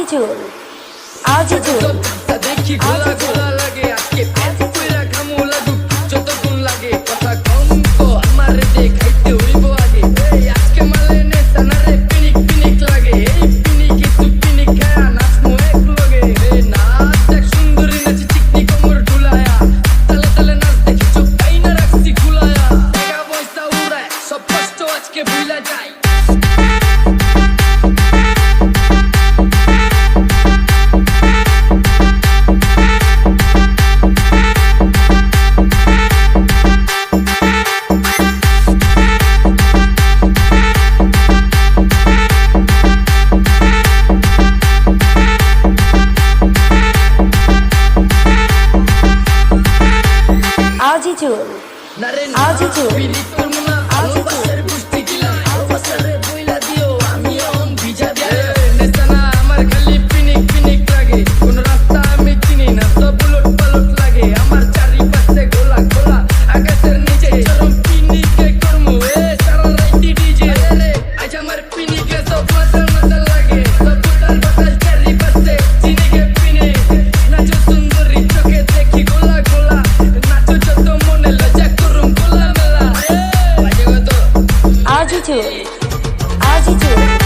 আজিজুল আজিজুল দেখি গোলা গোলা লাগে আজকে পেট পুরা ঘামু লাগুক যতক্ষণ লাগে কথা কম তো আমার দেখাইতে হইব আগে এই আজকে মালে নে সানারে পিনিক পিনিক লাগে এই পিনিক একটু পিনিক খায়া নাচমু এক লগে এই নাচ দেখ সুন্দরী নাচি চিকনি কোমর ঢুলায়া তালে তালে নাচ দেখি চোখ কাইনা রাখছি খুলায়া টাকা পয়সা উড়ায় সব কষ্ট আজকে ভুলা যায় আজিজুল আজিজুল আজিজুল আমার খালি পিনিক পিনিক লাগে কোন রাস্তা আমি চিনি না সব উলট পালট লাগে আমার চারিপাশে গোলা গোলা আকাশের নিচে চরম পিনিকে করমু সারা রাইতি ডিজে আজ আমার পিনিকে সব মাতাল মাতাল লাগে সব উতাল বাতাল চারিপাশে চিনিকে পিনিক নাচো সুন্দরী চোখে দেখি গোলা গোলা নাচো যত মনে লজ্জা করুম গোলা মেলা বাজে কত আজিজুল আজিজুল